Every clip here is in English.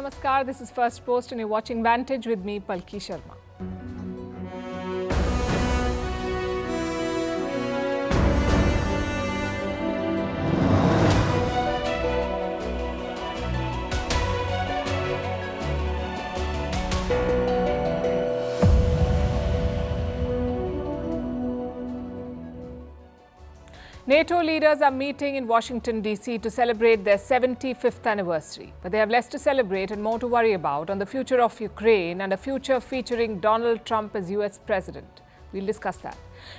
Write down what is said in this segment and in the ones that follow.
Namaskar. This is Firstpost and you're watching Vantage with me, Palki Sharma. NATO leaders are meeting in Washington, D.C. to celebrate their 75th anniversary. But they have less to celebrate and more to worry about on the future of Ukraine and a future featuring Donald Trump as U.S. President. We'll discuss that.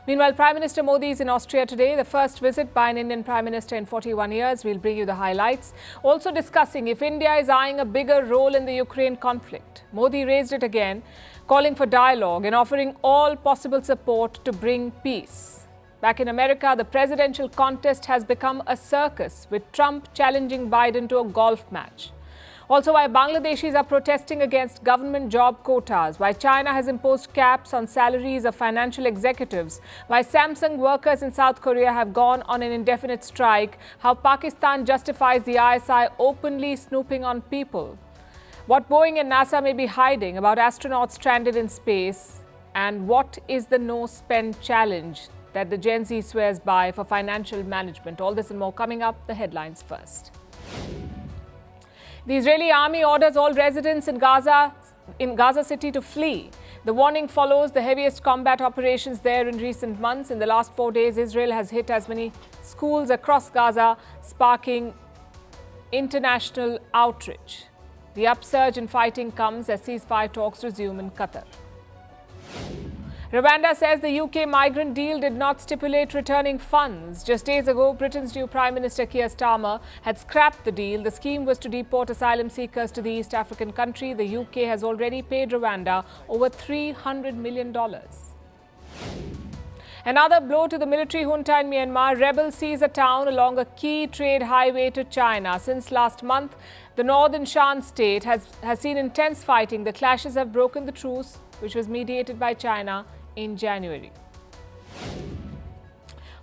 Meanwhile, Prime Minister Modi is in Austria today, the first visit by an Indian Prime Minister in 41 years. We'll bring you the highlights. Also discussing if India is eyeing a bigger role in the Ukraine conflict. Modi raised it again, calling for dialogue and offering all possible support to bring peace. Back in America, the presidential contest has become a circus, with Trump challenging Biden to a golf match. Also, why Bangladeshis are protesting against government job quotas, why China has imposed caps on salaries of financial executives, why Samsung workers in South Korea have gone on an indefinite strike, how Pakistan justifies the ISI openly snooping on people, what Boeing and NASA may be hiding about astronauts stranded in space, and what is the no-spend challenge that the Gen Z swears by for financial management. All this and more coming up. The headlines first. The Israeli army orders all residents in Gaza City to flee. The warning follows the heaviest combat operations there in recent months. In the last 4 days, Israel has hit as many schools across Gaza, sparking international outrage. The upsurge in fighting comes as ceasefire talks resume in Qatar. Rwanda says the UK migrant deal did not stipulate returning funds. Just days ago, Britain's new Prime Minister Keir Starmer had scrapped the deal. The scheme was to deport asylum seekers to the East African country. The UK has already paid Rwanda over $300 million. Another blow to the military junta in Myanmar. Rebels seize a town along a key trade highway to China. Since last month, the northern Shan state has seen intense fighting. The clashes have broken the truce, which was mediated by China in January.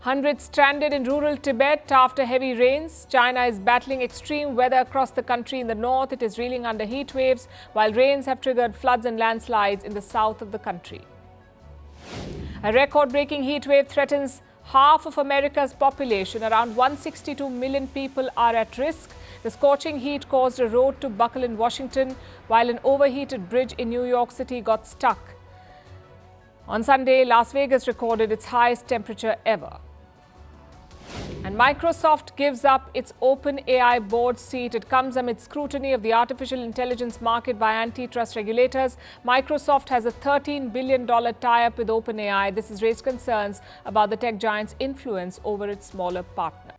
Hundreds stranded in rural Tibet after heavy rains. China is battling extreme weather across the country. In the north, it is reeling under heat waves, while rains have triggered floods and landslides in the south of the country. A record-breaking heat wave threatens half of America's population. Around 162 million people are at risk. The scorching heat caused a road to buckle in Washington, while an overheated bridge in New York City got stuck. On Sunday, Las Vegas recorded its highest temperature ever. And Microsoft gives up its OpenAI board seat. It comes amid scrutiny of the artificial intelligence market by antitrust regulators. Microsoft has a $13 billion tie-up with OpenAI. This has raised concerns about the tech giant's influence over its smaller partner.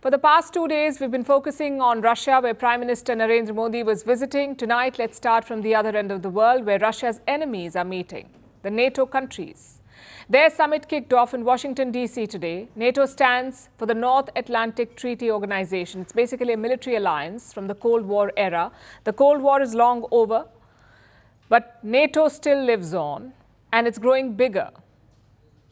For the past 2 days, we've been focusing on Russia, where Prime Minister Narendra Modi was visiting. Tonight, let's start from the other end of the world, where Russia's enemies are meeting, the NATO countries. Their summit kicked off in Washington, D.C. today. NATO stands for the North Atlantic Treaty Organization. It's basically a military alliance from the Cold War era. The Cold War is long over, but NATO still lives on, and it's growing bigger.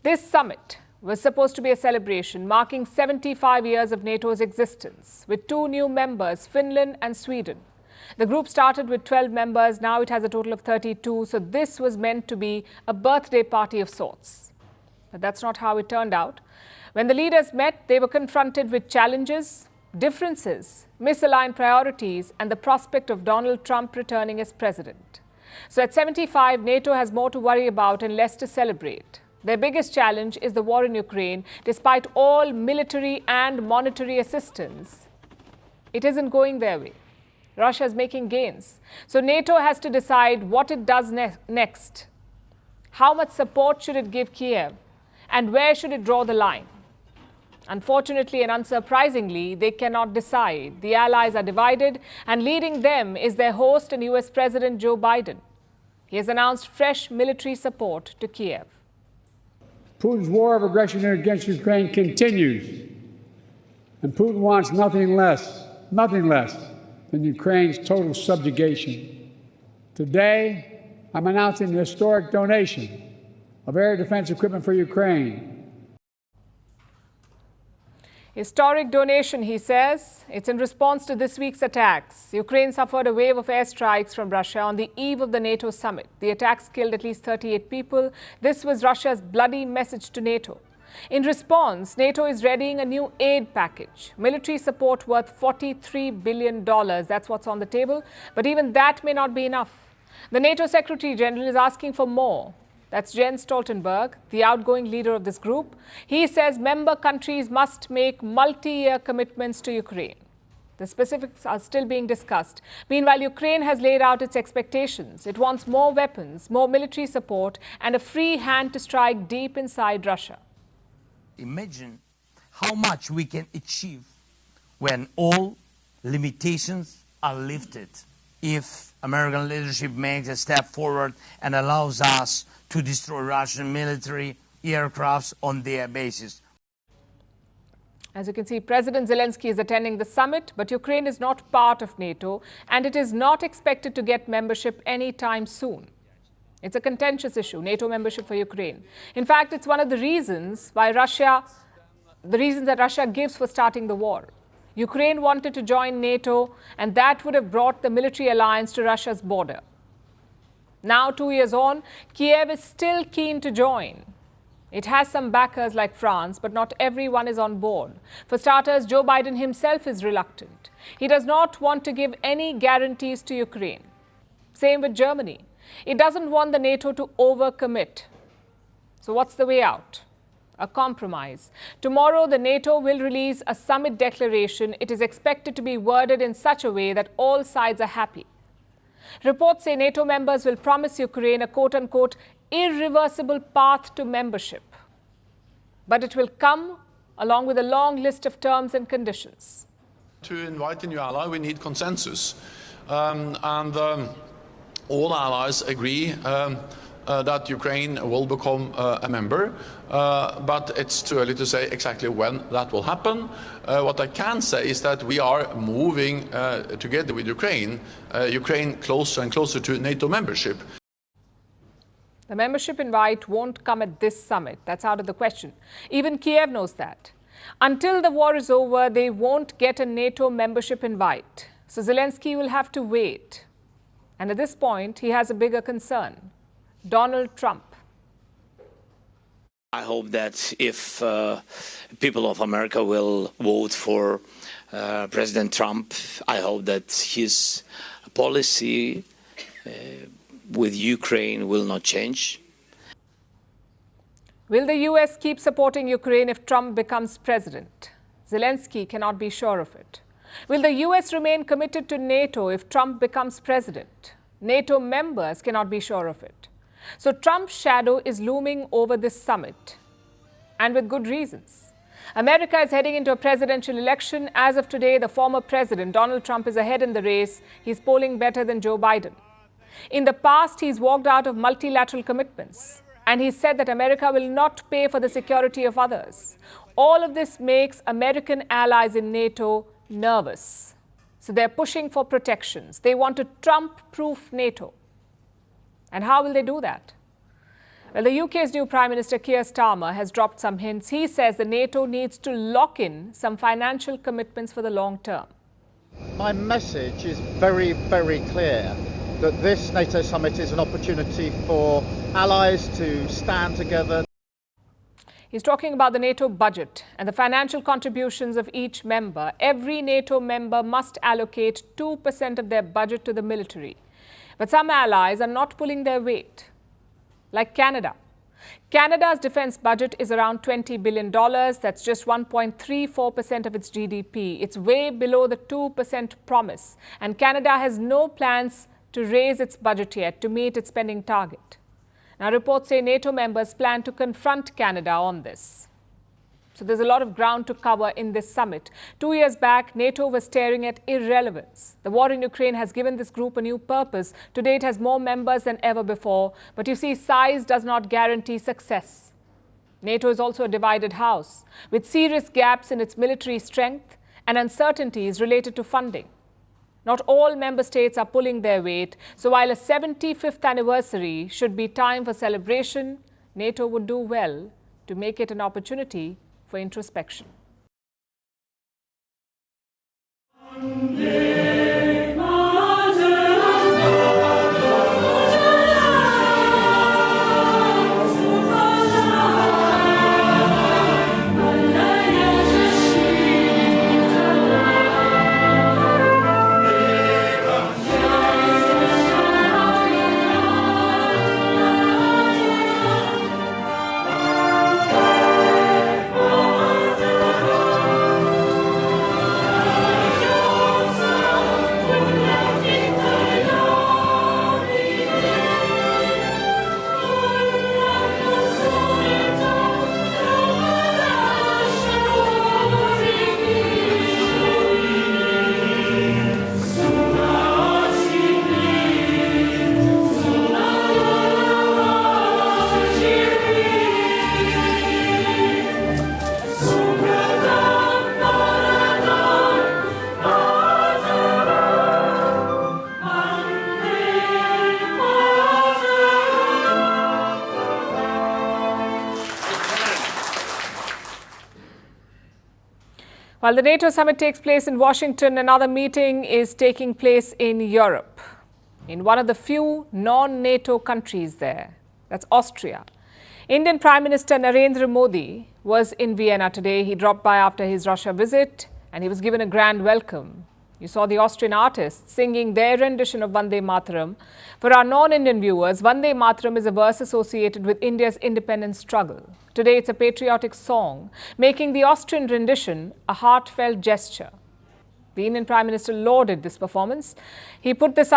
This summit was supposed to be a celebration marking 75 years of NATO's existence, with 2 new members, Finland and Sweden. The group started with 12 members, now it has a total of 32, so this was meant to be a birthday party of sorts. But that's not how it turned out. When the leaders met, they were confronted with challenges, differences, misaligned priorities, and the prospect of Donald Trump returning as president. So at 75, NATO has more to worry about and less to celebrate. Their biggest challenge is the war in Ukraine. Despite all military and monetary assistance, it isn't going their way. Russia is making gains. So NATO has to decide what it does next. How much support should it give Kiev? And where should it draw the line? Unfortunately and unsurprisingly, they cannot decide. The allies are divided, and leading them is their host and US President Joe Biden. He has announced fresh military support to Kiev. Putin's war of aggression against Ukraine continues, and Putin wants nothing less than Ukraine's total subjugation. Today, I'm announcing a historic donation of air defense equipment for Ukraine. Historic donation, he says. It's in response to this week's attacks. Ukraine suffered a wave of airstrikes from Russia on the eve of the NATO summit. The attacks killed at least 38 people. This was Russia's bloody message to NATO. In response, NATO is readying a new aid package. Military support worth $43 billion. That's what's on the table. But even that may not be enough. The NATO Secretary General is asking for more. That's Jens Stoltenberg, the outgoing leader of this group. He says member countries must make multi-year commitments to Ukraine. The specifics are still being discussed. Meanwhile, Ukraine has laid out its expectations. It wants more weapons, more military support, and a free hand to strike deep inside Russia. Imagine how much we can achieve when all limitations are lifted. If American leadership makes a step forward and allows us to destroy Russian military aircrafts on their bases. As you can see, President Zelensky is attending the summit, but Ukraine is not part of NATO, and it is not expected to get membership anytime soon. It's a contentious issue, NATO membership for Ukraine. In fact, it's one of the reasons that Russia gives for starting the war. Ukraine wanted to join NATO, and that would have brought the military alliance to Russia's border. Now, 2 years on, Kiev is still keen to join. It has some backers like France, but not everyone is on board. For starters, Joe Biden himself is reluctant. He does not want to give any guarantees to Ukraine. Same with Germany. It doesn't want the NATO to overcommit. So what's the way out? A compromise. Tomorrow, the NATO will release a summit declaration. It is expected to be worded in such a way that all sides are happy. Reports say NATO members will promise Ukraine a quote-unquote irreversible path to membership. But it will come along with a long list of terms and conditions. To invite a new ally, we need consensus. All allies agree that Ukraine will become a member, but it's too early to say exactly when that will happen. What I can say is that we are moving together with Ukraine closer and closer to NATO membership. The membership invite won't come at this summit. That's out of the question. Even Kiev knows that. Until the war is over, they won't get a NATO membership invite. So Zelensky will have to wait. And at this point, he has a bigger concern. Donald Trump. I hope that if people of America will vote for President Trump, I hope that his policy with Ukraine will not change. Will the U.S. keep supporting Ukraine if Trump becomes president? Zelensky cannot be sure of it. Will the U.S. remain committed to NATO if Trump becomes president? NATO members cannot be sure of it. So Trump's shadow is looming over this summit, and with good reasons. America is heading into a presidential election. As of today, the former president, Donald Trump, is ahead in the race. He's polling better than Joe Biden. In the past, he's walked out of multilateral commitments, and he said that America will not pay for the security of others. All of this makes American allies in NATO nervous. So they're pushing for protections. They want a Trump-proof NATO. And how will they do that? Well, the UK's new Prime Minister Keir Starmer has dropped some hints. He says the NATO needs to lock in some financial commitments for the long term. My message is very, very clear that this NATO summit is an opportunity for allies to stand together. He's talking about the NATO budget and the financial contributions of each member. Every NATO member must allocate 2% of their budget to the military. But some allies are not pulling their weight, like Canada. Canada's defense budget is around $20 billion. That's just 1.34% of its GDP. It's way below the 2% promise. And Canada has no plans to raise its budget yet to meet its spending target. Now, reports say NATO members plan to confront Canada on this. So there's a lot of ground to cover in this summit. 2 years back, NATO was staring at irrelevance. The war in Ukraine has given this group a new purpose. Today, it has more members than ever before. But you see, size does not guarantee success. NATO is also a divided house, with serious gaps in its military strength and uncertainties related to funding. Not all member states are pulling their weight. So while a 75th anniversary should be time for celebration, NATO would do well to make it an opportunity for introspection. While the NATO summit takes place in Washington, another meeting is taking place in Europe, in one of the few non-NATO countries there. That's Austria. Indian Prime Minister Narendra Modi was in Vienna today. He dropped by after his Russia visit and he was given a grand welcome. You saw the Austrian artists singing their rendition of Vande Mataram. For our non-Indian viewers, Vande Mataram is a verse associated with India's independence struggle. Today, it's a patriotic song, making the Austrian rendition a heartfelt gesture. The Indian Prime Minister lauded this performance. He put this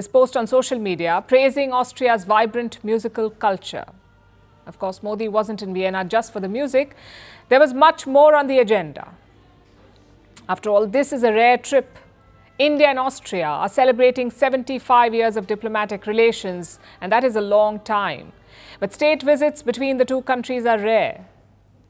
post on social media, praising Austria's vibrant musical culture. Of course, Modi wasn't in Vienna just for the music. There was much more on the agenda. After all, this is a rare trip. India and Austria are celebrating 75 years of diplomatic relations, and that is a long time. But state visits between the two countries are rare.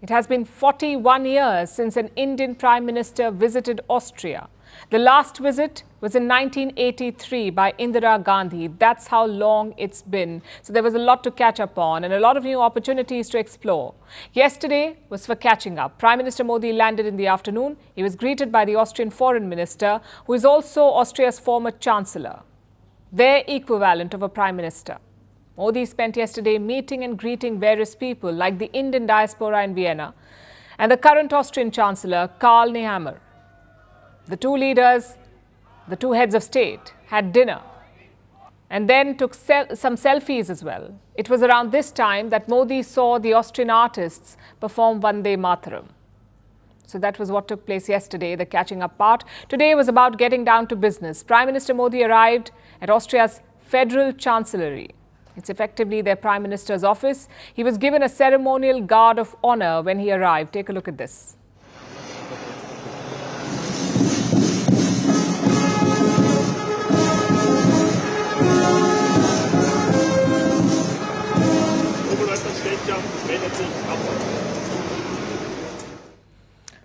It has been 41 years since an Indian Prime Minister visited Austria. The last visit was in 1983 by Indira Gandhi. That's how long it's been. So there was a lot to catch up on and a lot of new opportunities to explore. Yesterday was for catching up. Prime Minister Modi landed in the afternoon. He was greeted by the Austrian Foreign Minister, who is also Austria's former Chancellor, their equivalent of a Prime Minister. Modi spent yesterday meeting and greeting various people like the Indian diaspora in Vienna and the current Austrian Chancellor, Karl Nehammer. The two leaders, the two heads of state, had dinner and then took some selfies as well. It was around this time that Modi saw the Austrian artists perform Vande Mataram. So that was what took place yesterday, the catching up part. Today was about getting down to business. Prime Minister Modi arrived at Austria's Federal Chancellery. It's effectively their Prime Minister's office. He was given a ceremonial guard of honor when he arrived. Take a look at this.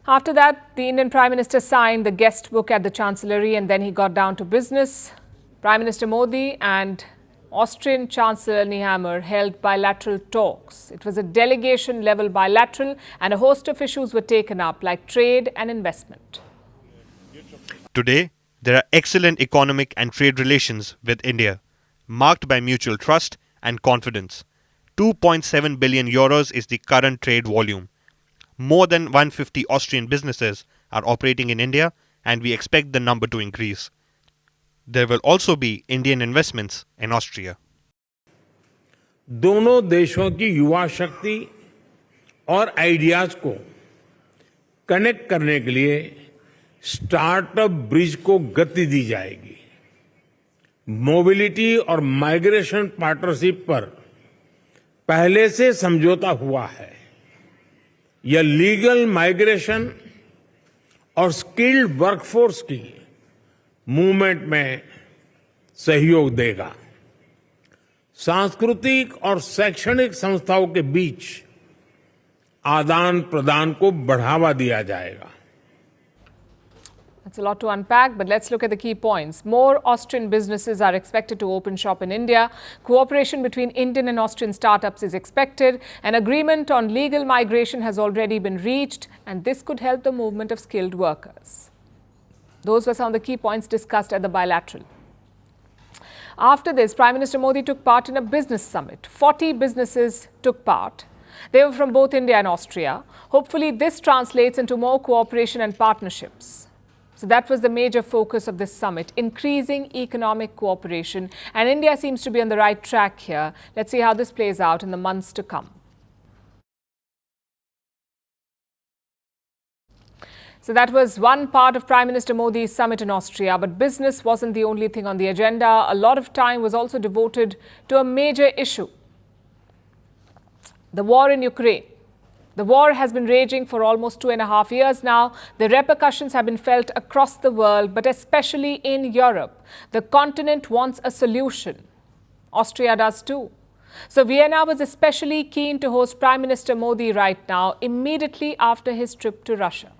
After that, the Indian Prime Minister signed the guest book at the Chancellery and then he got down to business. Prime Minister Modi and Austrian Chancellor Nehammer held bilateral talks. It was a delegation-level bilateral and a host of issues were taken up like trade and investment. Today, there are excellent economic and trade relations with India, marked by mutual trust and confidence. 2.7 billion euros is the current trade volume. More than 150 Austrian businesses are operating in India and we expect the number to increase. There will also be Indian investments in Austria. दोनों देशों की युवा शक्ति और ideas को connect करने के लिए स्टार्टअप ब्रिज को गति दी जाएगी. मोबिलिटी और माइग्रेशन पार्टनरशिप पर पहले से समझौता हुआ है. यह लीगल माइग्रेशन और स्किल्ड वर्कफोर्स की मूवमेंट में सहयोग देगा. सांस्कृतिक और शैक्षणिक संस्थाओं के बीच आदान प्रदान को बढ़ावा दिया जाएगा. That's a lot to unpack, but let's look at the key points. More Austrian businesses are expected to open shop in India. Cooperation between Indian and Austrian startups is expected. An agreement on legal migration has already been reached, and this could help the movement of skilled workers. Those were some of the key points discussed at the bilateral. After this, Prime Minister Modi took part in a business summit. 40 businesses took part. They were from both India and Austria. Hopefully, this translates into more cooperation and partnerships. So that was the major focus of this summit, increasing economic cooperation. And India seems to be on the right track here. Let's see how this plays out in the months to come. So that was one part of Prime Minister Modi's summit in Austria. But business wasn't the only thing on the agenda. A lot of time was also devoted to a major issue: the war in Ukraine. The war has been raging for almost 2.5 years now. The repercussions have been felt across the world, but especially in Europe. The continent wants a solution. Austria does too. So Vienna was especially keen to host Prime Minister Modi right now, immediately after his trip to Russia.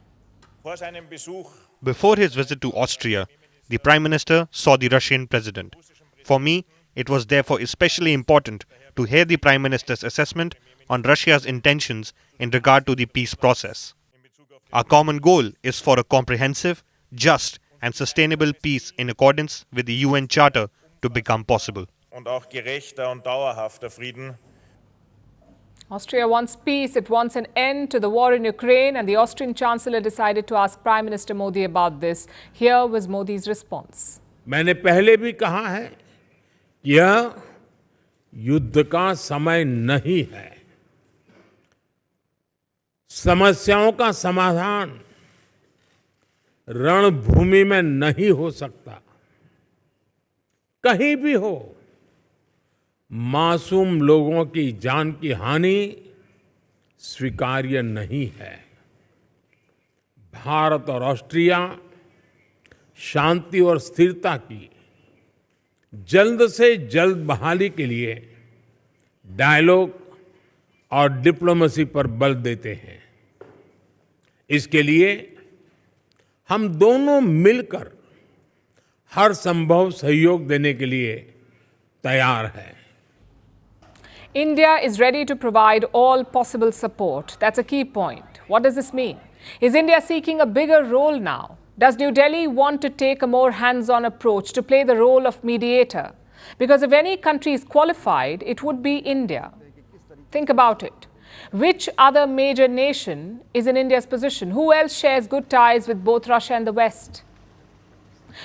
Before his visit to Austria, the Prime Minister saw the Russian President. For me, it was therefore especially important to hear the Prime Minister's assessment on Russia's intentions in regard to the peace process. Our common goal is for a comprehensive, just and sustainable peace in accordance with the UN Charter to become possible. Und auch gerechter und dauerhafter Frieden. Austria wants peace. It wants an end to the war in Ukraine, and the Austrian Chancellor decided to ask Prime Minister Modi about this. Here was Modi's response. मैंने पहले भी कहा है कि यह युद्ध का समय नहीं है। समस्याओं का समाधान रणभूमि में नहीं हो सकता। कहीं भी हो, मासूम लोगों की जान की हानि स्वीकार्य नहीं है। भारत और ऑस्ट्रिया शांति और स्थिरता की जल्द से जल्द बहाली के लिए डायलॉग और डिप्लोमेसी पर बल देते हैं। इसके लिए हम दोनों मिलकर हर संभव सहयोग देने के लिए तैयार हैं। India is ready to provide all possible support. That's a key point. What does this mean? Is India seeking a bigger role now? Does New Delhi want to take a more hands-on approach to play the role of mediator? Because if any country is qualified, it would be India. Think about it. Which other major nation is in India's position? Who else shares good ties with both Russia and the West?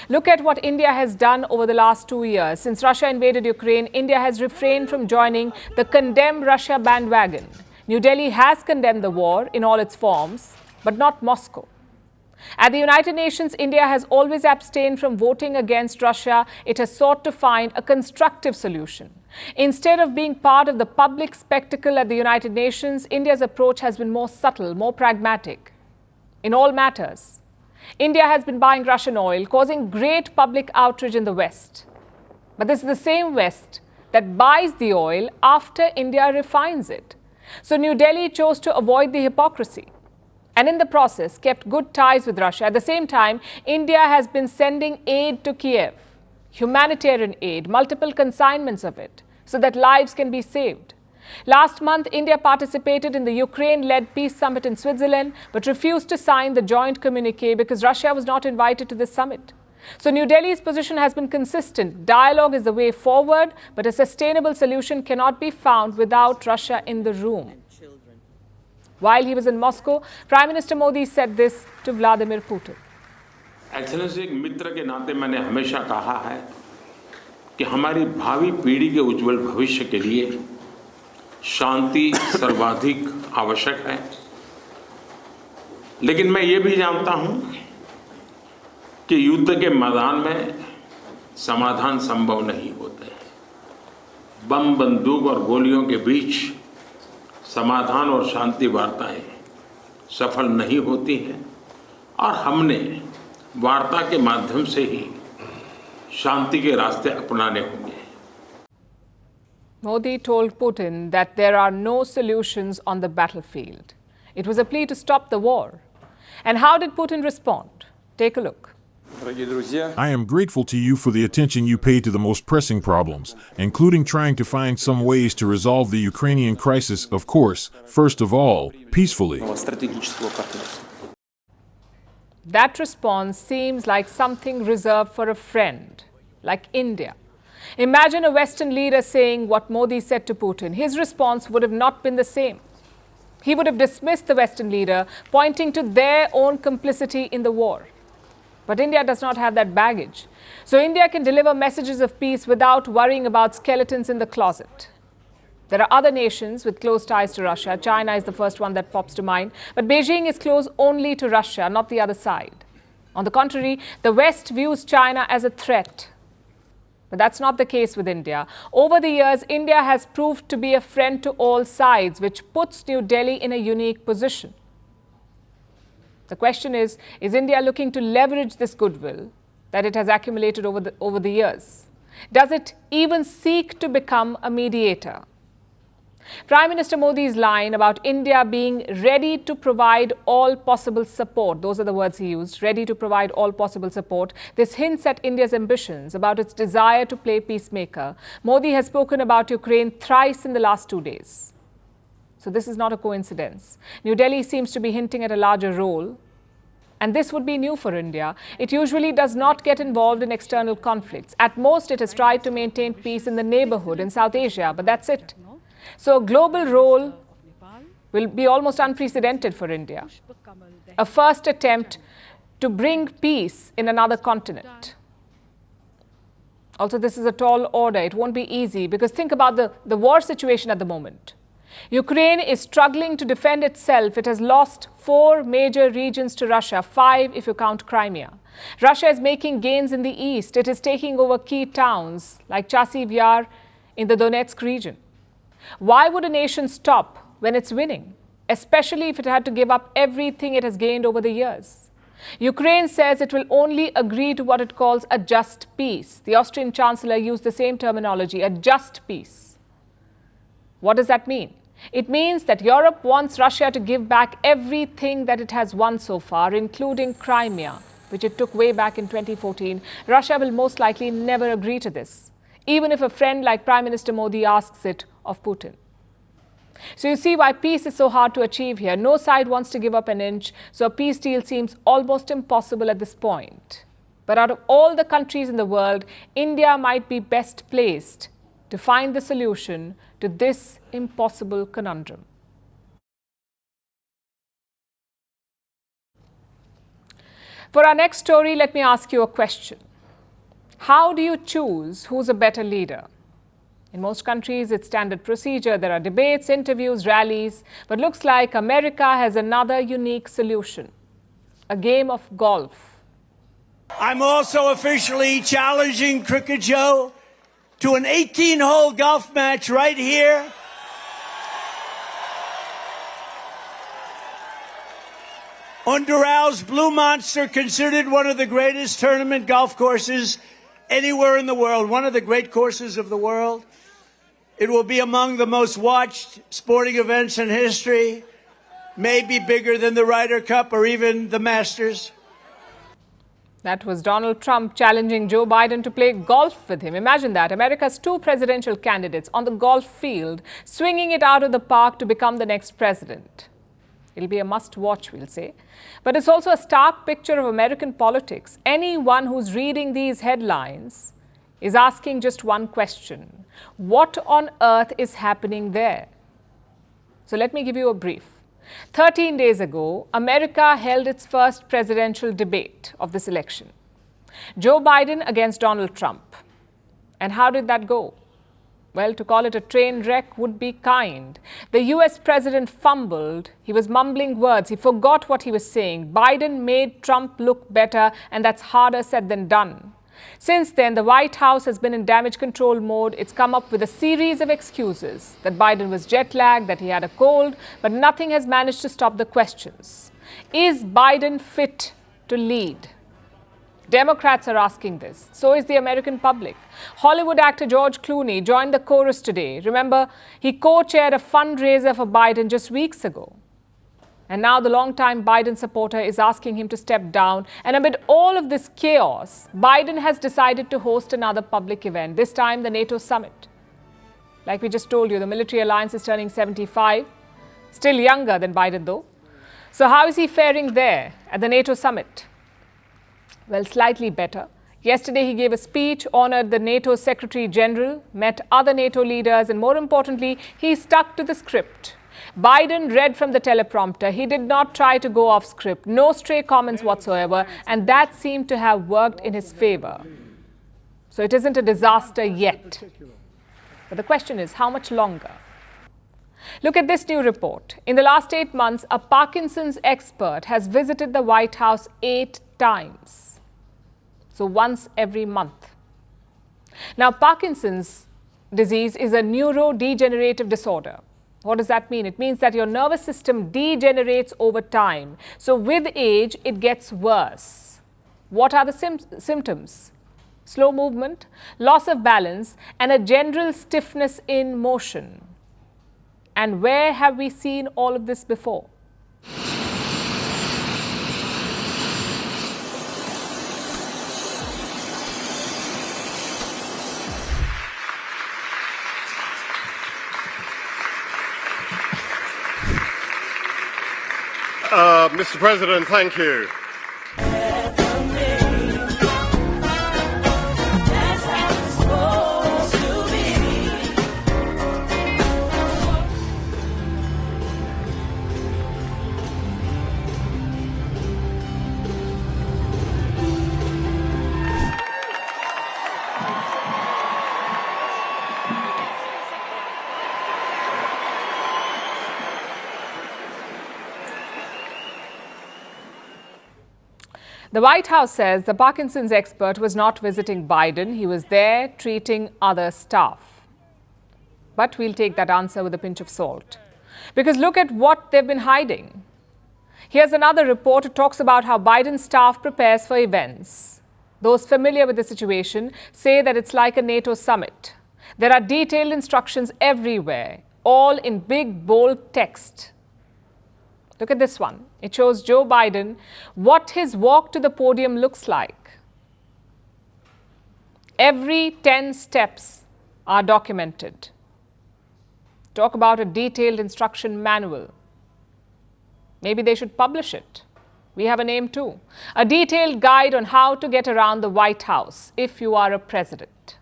Look at what India has done over the last 2 years. Since Russia invaded Ukraine, India has refrained from joining the Condemn Russia bandwagon. New Delhi has condemned the war in all its forms, but not Moscow. At the United Nations, India has always abstained from voting against Russia. It has sought to find a constructive solution. Instead of being part of the public spectacle at the United Nations, India's approach has been more subtle, more pragmatic. In all matters, India has been buying Russian oil, causing great public outrage in the West. But this is the same West that buys the oil after India refines it. So New Delhi chose to avoid the hypocrisy, and in the process kept good ties with Russia. At the same time, India has been sending aid to Kiev, humanitarian aid, multiple consignments of it, so that lives can be saved. Last month, India participated in the Ukraine-led peace summit in Switzerland, but refused to sign the joint communique because Russia was not invited to this summit. So New Delhi's position has been consistent. Dialogue is the way forward, but a sustainable solution cannot be found without Russia in the room. While he was in Moscow, Prime Minister Modi said this to Vladimir Putin. Excellency, एक मित्र के नाते मैंने हमेशा कहा है कि हमारी भावी पीढ़ी के उज्जवल भविष्य के लिए शांति सर्वाधिक आवश्यक है। लेकिन मैं ये भी जानता हूं कि युद्ध के मैदान में समाधान संभव नहीं होते। बम, बंदूक और गोलियों के बीच समाधान और शांति वार्ताएं सफल नहीं होती हैं, और हमने वार्ता के माध्यम से ही शांति के रास्ते अपनाने होंगे। Modi told Putin that there are no solutions on the battlefield. It was a plea to stop the war. And how did Putin respond? Take a look. I am grateful to you for the attention you pay to the most pressing problems, including trying to find some ways to resolve the Ukrainian crisis, of course, first of all, peacefully. That response seems like something reserved for a friend, like India. Imagine a Western leader saying what Modi said to Putin. His response would have not been the same. He would have dismissed the Western leader, pointing to their own complicity in the war. But India does not have that baggage. So India can deliver messages of peace without worrying about skeletons in the closet. There are other nations with close ties to Russia. China is the first one that pops to mind. But Beijing is close only to Russia, not the other side. On the contrary, the West views China as a threat. But that's not the case with India. Over the years, India has proved to be a friend to all sides, which puts New Delhi in a unique position. The question is India looking to leverage this goodwill that it has accumulated over the years? Does it even seek to become a mediator? Prime Minister Modi's line about India being ready to provide all possible support, those are the words he used, ready to provide all possible support. This hints at India's ambitions, about its desire to play peacemaker. Modi has spoken about Ukraine thrice in the last 2 days. So this is not a coincidence. New Delhi seems to be hinting at a larger role. And this would be new for India. It usually does not get involved in external conflicts. At most, it has tried to maintain peace in the neighborhood in South Asia, but that's it. So a global role will be almost unprecedented for India. A first attempt to bring peace in another continent. Also, this is a tall order. It won't be easy because think about the war situation at the moment. Ukraine is struggling to defend itself. It has lost 4 major regions to Russia, 5 if you count Crimea. Russia is making gains in the east. It is taking over key towns like Chasiv Yar in the Donetsk region. Why would a nation stop when it's winning, especially if it had to give up everything it has gained over the years? Ukraine says it will only agree to what it calls a just peace. The Austrian Chancellor used the same terminology, a just peace. What does that mean? It means that Europe wants Russia to give back everything that it has won so far, including Crimea, which it took way back in 2014. Russia will most likely never agree to this, even if a friend like Prime Minister Modi asks it of Putin. So you see why peace is so hard to achieve here. No side wants to give up an inch, so a peace deal seems almost impossible at this point. But out of all the countries in the world, India might be best placed to find the solution to this impossible conundrum. For our next story, let me ask you a question. How do you choose who's a better leader? In most countries, it's standard procedure. There are debates, interviews, rallies. But looks like America has another unique solution. A game of golf. I'm also officially challenging Cricket Joe to an 18-hole golf match right here. Underal's Blue Monster, considered one of the greatest tournament golf courses anywhere in the world, one of the great courses of the world. It will be among the most watched sporting events in history, maybe bigger than the Ryder Cup or even the Masters. That was Donald Trump challenging Joe Biden to play golf with him. Imagine that, America's 2 presidential candidates on the golf field, swinging it out of the park to become the next president. It'll be a must-watch, we'll say. But it's also a stark picture of American politics. Anyone who's reading these headlines is asking just one question. What on earth is happening there? So let me give you a brief. 13 days ago, America held its first presidential debate of this election. Joe Biden against Donald Trump. And how did that go? Well, to call it a train wreck would be kind. The US president fumbled. He was mumbling words. He forgot what he was saying. Biden made Trump look better, and that's harder said than done. Since then, the White House has been in damage control mode. It's come up with a series of excuses that Biden was jet-lagged, that he had a cold, but nothing has managed to stop the questions. Is Biden fit to lead? Democrats are asking this. So is the American public. Hollywood actor George Clooney joined the chorus today. Remember, he co-chaired a fundraiser for Biden just weeks ago. And now the longtime Biden supporter is asking him to step down. And amid all of this chaos, Biden has decided to host another public event, this time the NATO Summit. Like we just told you, the military alliance is turning 75, still younger than Biden though. So how is he faring there at the NATO Summit? Well, slightly better. Yesterday, he gave a speech, honored the NATO Secretary General, met other NATO leaders, and more importantly, he stuck to the script. Biden read from the teleprompter. He did not try to go off script. No stray comments whatsoever, and that seemed to have worked in his favor. So it isn't a disaster yet. But the question is, how much longer? Look at this new report. In the last 8 months, a Parkinson's expert has visited the White House 8 times. So once every month. Now, Parkinson's disease is a neurodegenerative disorder. What does that mean? It means that your nervous system degenerates over time. So with age, it gets worse. What are the symptoms? Slow movement, loss of balance, and a general stiffness in motion. And where have we seen all of this before? Mr. President, thank you. The White House says the Parkinson's expert was not visiting Biden. He was there treating other staff. But we'll take that answer with a pinch of salt. Because look at what they've been hiding. Here's another report. It talks about how Biden's staff prepares for events. Those familiar with the situation say that it's like a NATO summit. There are detailed instructions everywhere, all in big, bold text. Look at this one. It shows Joe Biden what his walk to the podium looks like. Every 10 steps are documented. Talk about a detailed instruction manual. Maybe they should publish it. We have a name too. A detailed guide on how to get around the White House if you are a president.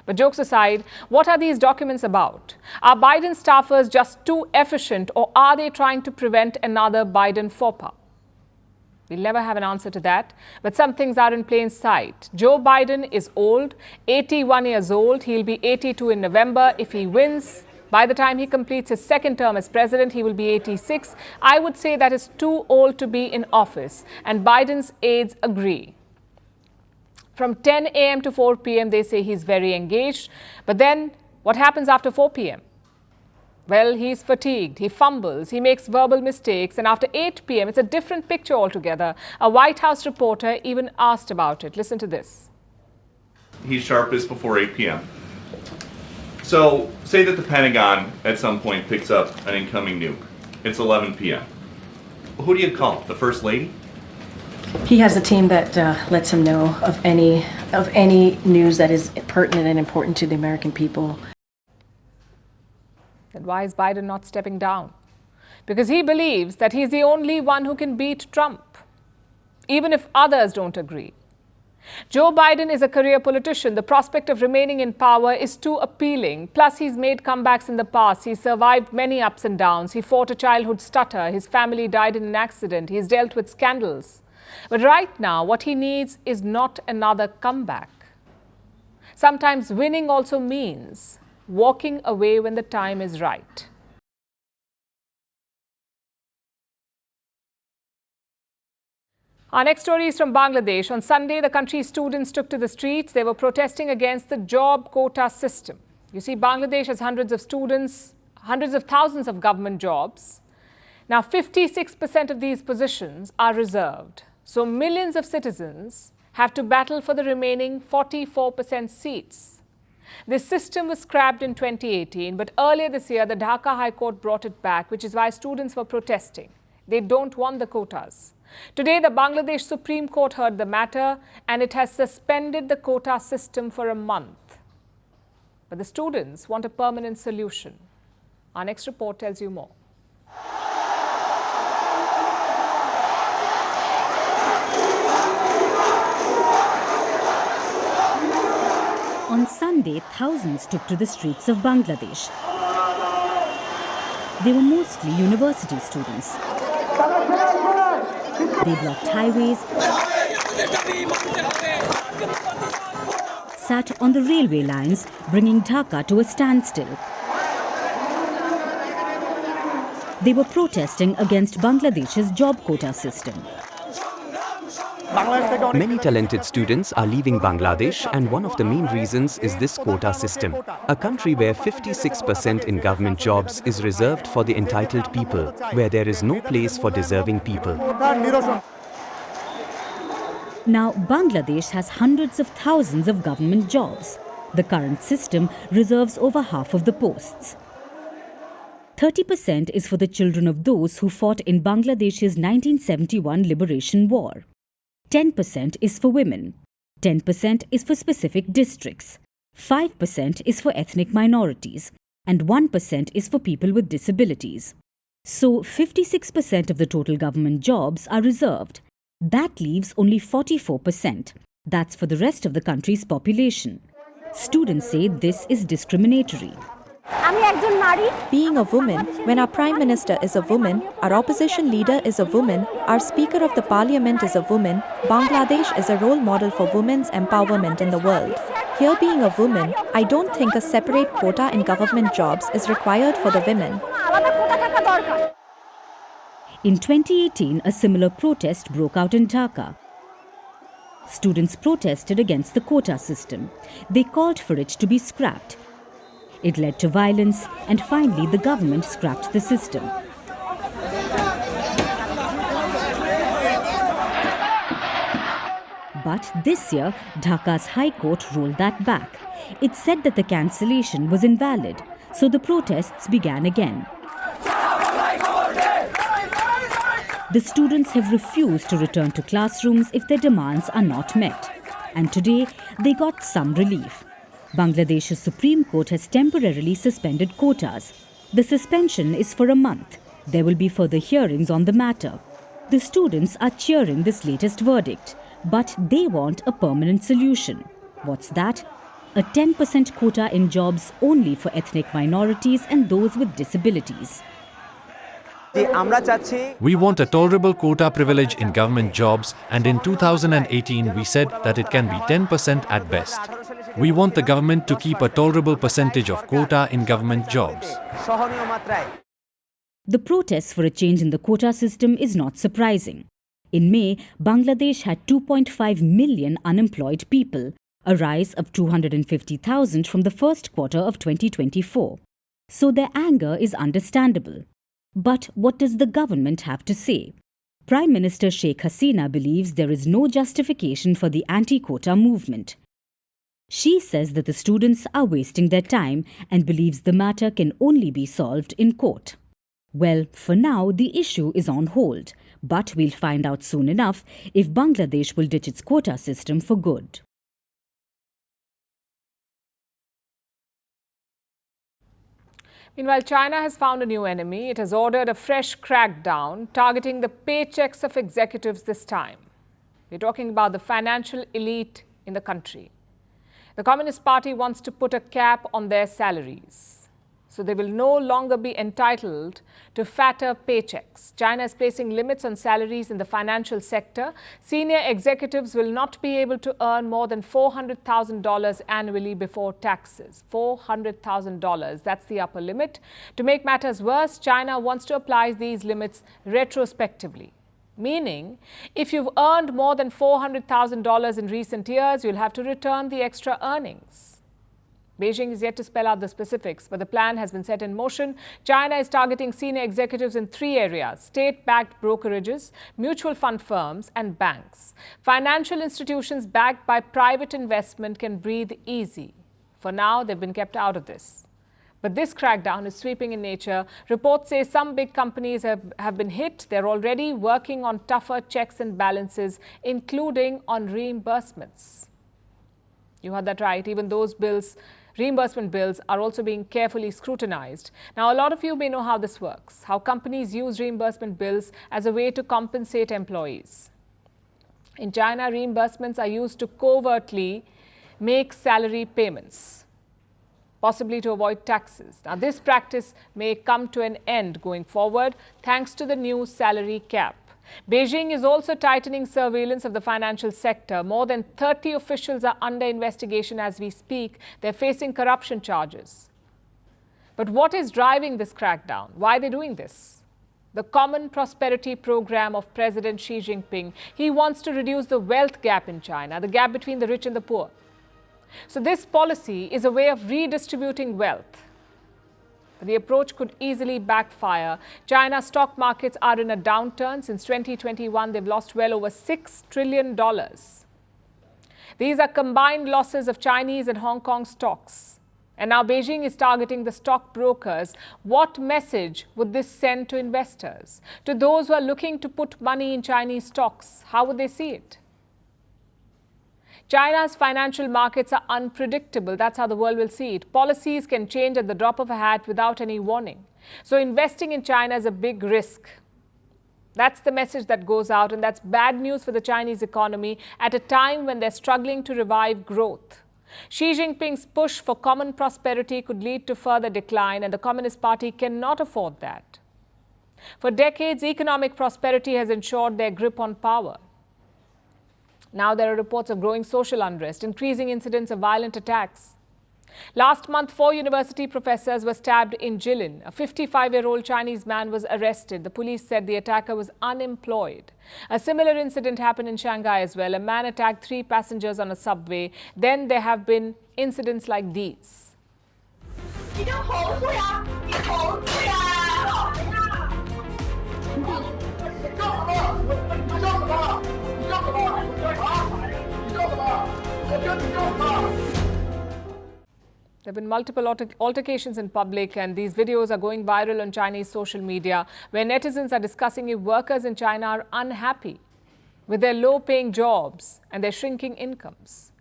But jokes aside, what are these documents about? Are Biden staffers just too efficient, or are they trying to prevent another Biden faux pas? We'll never have an answer to that, but some things are in plain sight. Joe Biden is old, 81 years old. He'll be 82 in November if he wins. By the time he completes his second term as president, he will be 86. I would say that is too old to be in office, and Biden's aides agree. From 10 a.m. to 4 p.m., they say he's very engaged. But then what happens after 4 p.m.? Well, he's fatigued, he fumbles, he makes verbal mistakes, and after 8 p.m., it's a different picture altogether. A White House reporter even asked about it. Listen to this. He's sharpest before 8 p.m. So, say that the Pentagon at some point picks up an incoming nuke. It's 11 p.m. Who do you call? The First Lady? He has a team that lets him know of any news that is pertinent and important to the American people. Then why is Biden not stepping down? Because he believes that he's the only one who can beat Trump, even if others don't agree. Joe Biden is a career politician. The prospect of remaining in power is too appealing. Plus, he's made comebacks in the past. He survived many ups and downs. He fought a childhood stutter. His family died in an accident. He's dealt with scandals. But right now, what he needs is not another comeback. Sometimes winning also means walking away when the time is right. Our next story is from Bangladesh. On Sunday, the country's students took to the streets. They were protesting against the job quota system. You see, Bangladesh has hundreds of students, hundreds of thousands of government jobs. Now, 56% of these positions are reserved. So millions of citizens have to battle for the remaining 44% seats. This system was scrapped in 2018, but earlier this year, the Dhaka High Court brought it back, which is why students were protesting. They don't want the quotas. Today, the Bangladesh Supreme Court heard the matter, and it has suspended the quota system for a month. But the students want a permanent solution. Our next report tells you more. On Sunday, thousands took to the streets of Bangladesh. They were mostly university students. They blocked highways, sat on the railway lines, bringing Dhaka to a standstill. They were protesting against Bangladesh's job quota system. Many talented students are leaving Bangladesh, and one of the main reasons is this quota system. A country where 56% in government jobs is reserved for the entitled people, where there is no place for deserving people. Now, Bangladesh has hundreds of thousands of government jobs. The current system reserves over half of the posts. 30% is for the children of those who fought in Bangladesh's 1971 Liberation War. 10% is for women, 10% is for specific districts, 5% is for ethnic minorities, and 1% is for people with disabilities. So 56% of the total government jobs are reserved. That leaves only 44%. That's for the rest of the country's population. Students say this is discriminatory. Being a woman, when our Prime Minister is a woman, our opposition leader is a woman, our Speaker of the Parliament is a woman, Bangladesh is a role model for women's empowerment in the world. Here being a woman, I don't think a separate quota in government jobs is required for the women. In 2018, a similar protest broke out in Dhaka. Students protested against the quota system. They called for it to be scrapped. It led to violence, and finally the government scrapped the system. But this year, Dhaka's High Court rolled that back. It said that the cancellation was invalid, so the protests began again. The students have refused to return to classrooms if their demands are not met. And today, they got some relief. Bangladesh's Supreme Court has temporarily suspended quotas. The suspension is for a month. There will be further hearings on the matter. The students are cheering this latest verdict, but they want a permanent solution. What's that? A 10% quota in jobs only for ethnic minorities and those with disabilities. We want a tolerable quota privilege in government jobs, and in 2018 we said that it can be 10% at best. We want the government to keep a tolerable percentage of quota in government jobs. The protest for a change in the quota system is not surprising. In May, Bangladesh had 2.5 million unemployed people, a rise of 250,000 from the first quarter of 2024. So their anger is understandable. But what does the government have to say? Prime Minister Sheikh Hasina believes there is no justification for the anti-quota movement. She says that the students are wasting their time and believes the matter can only be solved in court. Well, for now, the issue is on hold, but we'll find out soon enough if Bangladesh will ditch its quota system for good. Meanwhile, China has found a new enemy. It has ordered a fresh crackdown targeting the paychecks of executives this time. We're talking about the financial elite in the country. The Communist Party wants to put a cap on their salaries, so they will no longer be entitled to fatter paychecks. China is placing limits on salaries in the financial sector. Senior executives will not be able to earn more than $400,000 annually before taxes. $400,000, that's the upper limit. To make matters worse, China wants to apply these limits retrospectively. Meaning, if you've earned more than $400,000 in recent years, you'll have to return the extra earnings. Beijing is yet to spell out the specifics, but the plan has been set in motion. China is targeting senior executives in 3 areas: state-backed brokerages, mutual fund firms, and banks. Financial institutions backed by private investment can breathe easy. For now, they've been kept out of this. But this crackdown is sweeping in nature. Reports say some big companies have been hit. They're already working on tougher checks and balances, including on reimbursements. You heard that right. Even those bills, reimbursement bills, are also being carefully scrutinized. Now, a lot of you may know how this works, how companies use reimbursement bills as a way to compensate employees. In China, reimbursements are used to covertly make salary payments, possibly to avoid taxes. Now, this practice may come to an end going forward thanks to the new salary cap. Beijing is also tightening surveillance of the financial sector. More than 30 officials are under investigation as we speak. They're facing corruption charges. But what is driving this crackdown? Why are they doing this? The Common Prosperity Program of President Xi Jinping. He wants to reduce the wealth gap in China, the gap between the rich and the poor. So this policy is a way of redistributing wealth. But the approach could easily backfire. China's stock markets are in a downturn. Since 2021, they've lost well over $6 trillion. These are combined losses of Chinese and Hong Kong stocks. And now Beijing is targeting the stockbrokers. What message would this send to investors? To those who are looking to put money in Chinese stocks, how would they see it? China's financial markets are unpredictable. That's how the world will see it. Policies can change at the drop of a hat without any warning. So investing in China is a big risk. That's the message that goes out, and that's bad news for the Chinese economy at a time when they're struggling to revive growth. Xi Jinping's push for common prosperity could lead to further decline, and the Communist Party cannot afford that. For decades, economic prosperity has ensured their grip on power. Now there are reports of growing social unrest, increasing incidents of violent attacks. Last month, 4 university professors were stabbed in Jilin. A 55-year-old Chinese man was arrested. The police said the attacker was unemployed. A similar incident happened in Shanghai as well. A man attacked 3 passengers on a subway. Then there have been incidents like these. There have been multiple altercations in public, and these videos are going viral on Chinese social media, where netizens are discussing if workers in China are unhappy with their low-paying jobs and their shrinking incomes.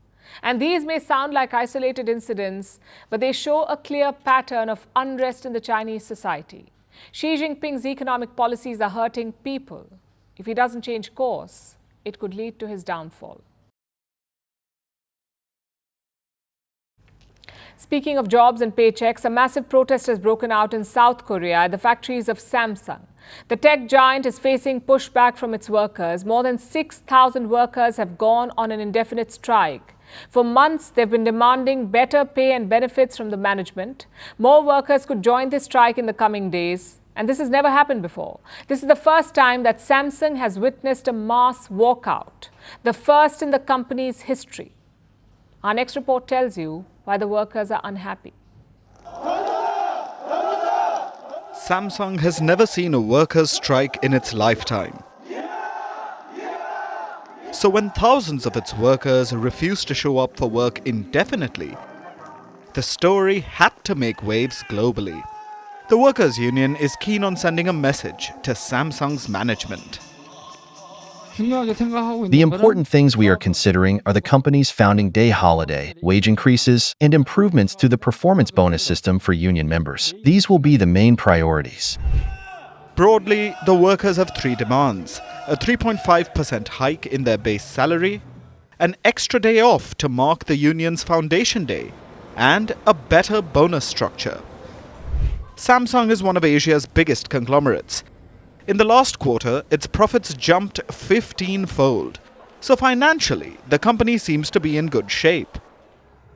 And these may sound like isolated incidents, but they show a clear pattern of unrest in the Chinese society. Xi Jinping's economic policies are hurting people. If he doesn't change course, it could lead to his downfall. Speaking of jobs and paychecks, a massive protest has broken out in South Korea at the factories of Samsung. The tech giant is facing pushback from its workers. More than 6,000 workers have gone on an indefinite strike. For months, they've been demanding better pay and benefits from the management. More workers could join this strike in the coming days. And this has never happened before. This is the first time that Samsung has witnessed a mass walkout, the first in the company's history. Our next report tells you why the workers are unhappy. Samsung has never seen a workers' strike in its lifetime. So when thousands of its workers refused to show up for work indefinitely, the story had to make waves globally. The workers' union is keen on sending a message to Samsung's management. The important things we are considering are the company's founding day holiday, wage increases, and improvements to the performance bonus system for union members. These will be the main priorities. Broadly, the workers have 3 demands: a 3.5% hike in their base salary, an extra day off to mark the union's foundation day, and a better bonus structure. Samsung is one of Asia's biggest conglomerates. In the last quarter, its profits jumped 15-fold. So financially, the company seems to be in good shape.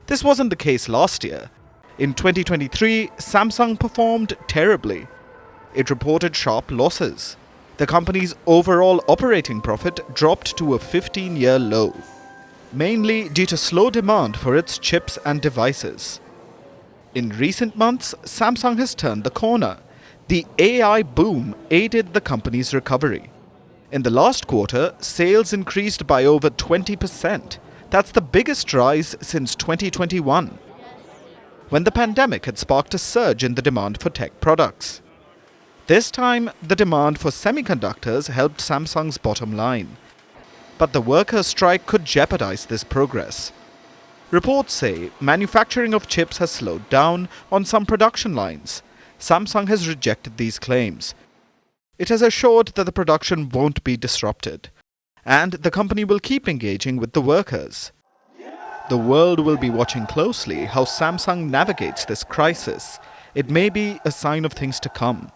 This wasn't the case last year. In 2023, Samsung performed terribly. It reported sharp losses. The company's overall operating profit dropped to a 15-year low, mainly due to slow demand for its chips and devices. In recent months, Samsung has turned the corner. The AI boom aided the company's recovery. In the last quarter, sales increased by over 20%. That's the biggest rise since 2021, when the pandemic had sparked a surge in the demand for tech products. This time, the demand for semiconductors helped Samsung's bottom line. But the workers' strike could jeopardize this progress. Reports say manufacturing of chips has slowed down on some production lines. Samsung has rejected these claims. It has assured that the production won't be disrupted, and the company will keep engaging with the workers. The world will be watching closely how Samsung navigates this crisis. It may be a sign of things to come.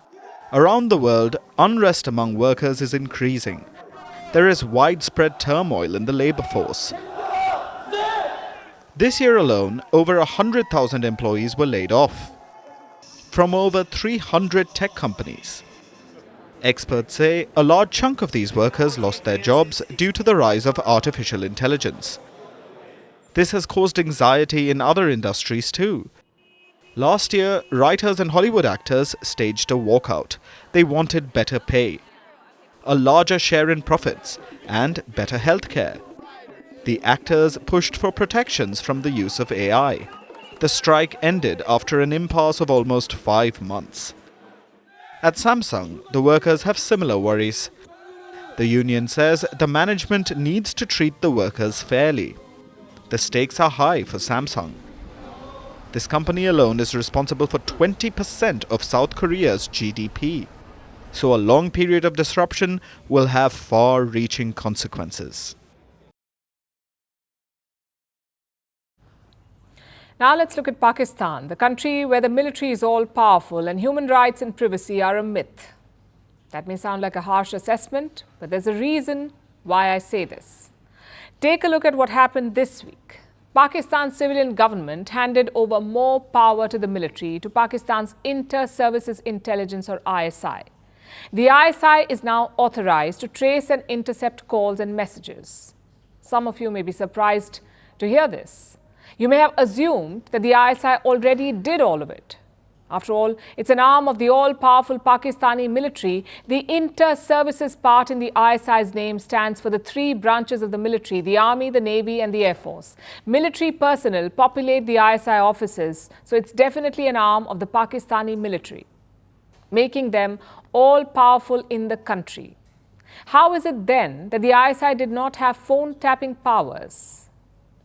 Around the world, unrest among workers is increasing. There is widespread turmoil in the labor force. This year alone, over 100,000 employees were laid off from over 300 tech companies. Experts say a large chunk of these workers lost their jobs due to the rise of artificial intelligence. This has caused anxiety in other industries too. Last year, writers and Hollywood actors staged a walkout. They wanted better pay, a larger share in profits, and better healthcare. The actors pushed for protections from the use of AI. The strike ended after an impasse of almost 5 months. At Samsung, the workers have similar worries. The union says the management needs to treat the workers fairly. The stakes are high for Samsung. This company alone is responsible for 20% of South Korea's GDP. So a long period of disruption will have far-reaching consequences. Now let's look at Pakistan, the country where the military is all-powerful and human rights and privacy are a myth. That may sound like a harsh assessment, but there's a reason why I say this. Take a look at what happened this week. Pakistan's civilian government handed over more power to the military to Pakistan's Inter-Services Intelligence or ISI. The ISI is now authorized to trace and intercept calls and messages. Some of you may be surprised to hear this. You may have assumed that the ISI already did all of it. After all, it's an arm of the all-powerful Pakistani military. The inter-services part in the ISI's name stands for the three branches of the military: the Army, the Navy and the Air Force. Military personnel populate the ISI offices, so it's definitely an arm of the Pakistani military, making them all-powerful in the country. How is it then that the ISI did not have phone-tapping powers?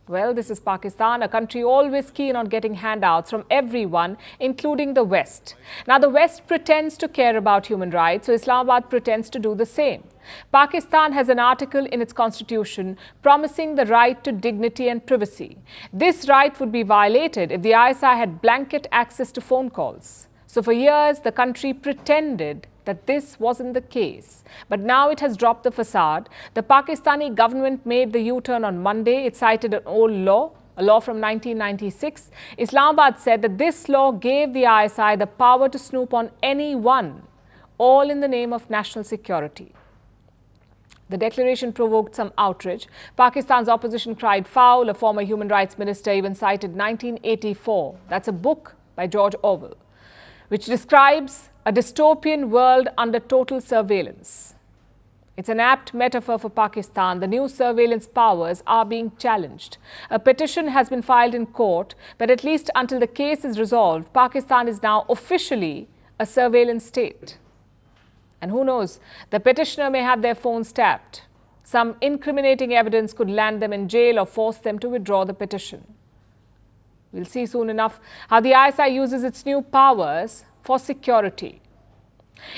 Well, this is Pakistan, a country always keen on getting handouts from everyone, including the West. Now, the West pretends to care about human rights, so Islamabad pretends to do the same. Pakistan has an article in its constitution promising the right to dignity and privacy. This right would be violated if the ISI had blanket access to phone calls. So for years, the country pretended that this wasn't the case. But now it has dropped the facade. The Pakistani government made the U-turn on Monday. It cited an old law, a law from 1996. Islamabad said that this law gave the ISI the power to snoop on anyone, all in the name of national security. The declaration provoked some outrage. Pakistan's opposition cried foul. A former human rights minister even cited 1984. That's a book by George Orwell, which describes a dystopian world under total surveillance. It's an apt metaphor for Pakistan. The new surveillance powers are being challenged. A petition has been filed in court, but at least until the case is resolved, Pakistan is now officially a surveillance state. And who knows, the petitioner may have their phones tapped. Some incriminating evidence could land them in jail or force them to withdraw the petition. We'll see soon enough how the ISI uses its new powers for security.